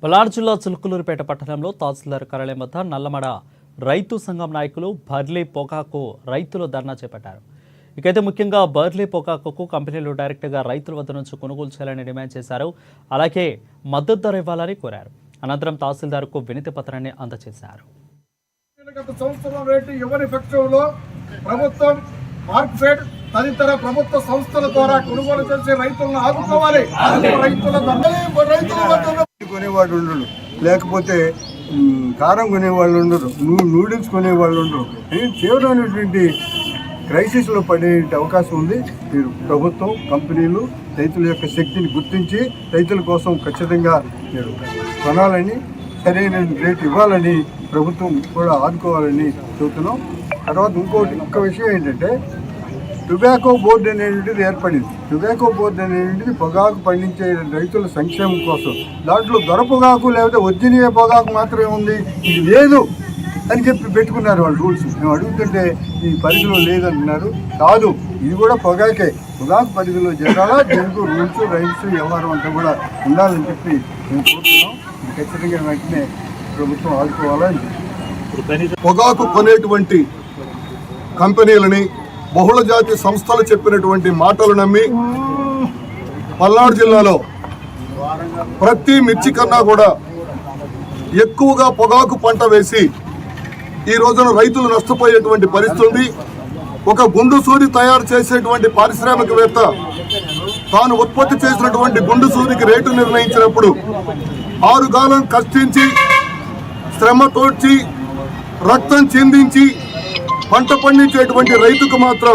పల్నాడు జిల్లా చిలుకలూరుపేట పట్టణంలో తహసీల్దార్ కార్యాలయం వద్ద నల్లమడ రైతు సంఘం నాయకులు బర్లీ పొగాకు రైతులు ధర్నా చేపట్టారు. ఇకైతే ముఖ్యంగా బర్లీ పొగాకు కంపెనీలు డైరెక్ట్గా రైతుల వద్ద నుంచి కొనుగోలు చేయాలని డిమాండ్ చేశారు. అలాగే మద్దతు ధర ఇవ్వాలని కోరారు. అనంతరం తహసీల్దార్కు వినతి పత్రాన్ని అందజేశారు. తదితర ప్రభుత్వ సంస్థల ద్వారా కొనుగోలు చేసే రైతులను ఆదుకోవాలి. కొనేవాడు ఉండడు, లేకపోతే కారం కొనేవాళ్ళు ఉండరు, నూడిల్స్ కొనేవాళ్ళు ఉండరు. తీవ్రమైనటువంటి క్రైసిస్లో పడే అవకాశం ఉంది. మీరు ప్రభుత్వం, కంపెనీలు రైతుల యొక్క శక్తిని గుర్తించి రైతుల కోసం ఖచ్చితంగా మీరు కొనాలని, సరైన రేటు ఇవ్వాలని ప్రభుత్వం కూడా ఆదుకోవాలని చెబుతున్నాం. తర్వాత ఇంకొక విషయం ఏంటంటే, టొబాకో బోర్డు అనేటువంటిది ఏర్పడింది. టొబాకో బోర్డు అనేటువంటిది పొగాకు పండించే రైతుల సంక్షేమం కోసం. దాంట్లో దొర పొగాకు లేకపోతే ఒరిజినల్ పొగాకు మాత్రమే ఉంది, ఇది లేదు అని చెప్పి పెట్టుకున్నారు వాళ్ళు రూల్స్. మేము అడుగుతుంటే ఈ పరిధిలో లేదంటున్నారు. కాదు, ఇది కూడా పొగాకే. పొగాకు పరిధిలో జరగాలా, దీనికి రూల్స్, రైట్స్, వ్యవహారం అంతా కూడా ఉండాలని చెప్పి మేము కోరుతున్నాం. ఇది ఖచ్చితంగా వెంటనే ప్రభుత్వం ఆదుకోవాలని. పొగాకు కొనేటువంటి కంపెనీలని, బహుళ జాతి సంస్థలు చెప్పినటువంటి మాటలు నమ్మి పల్నాడు జిల్లాలో ప్రతి మిర్చి కన్నా కూడా ఎక్కువగా పొగాకు పంట వేసి ఈ రోజున రైతులు నష్టపోయేటువంటి పరిస్థితి. ఒక గుండు సూది తయారు చేసేటువంటి పారిశ్రామికవేత్త తాను ఉత్పత్తి చేసినటువంటి గుండు సూదికి రేటు నిర్ణయించినప్పుడు 6 కాలం కష్టించి, శ్రమ తోడ్చి, రక్తం చిందించి పంట పండించేటువంటి రైతుకు మాత్రం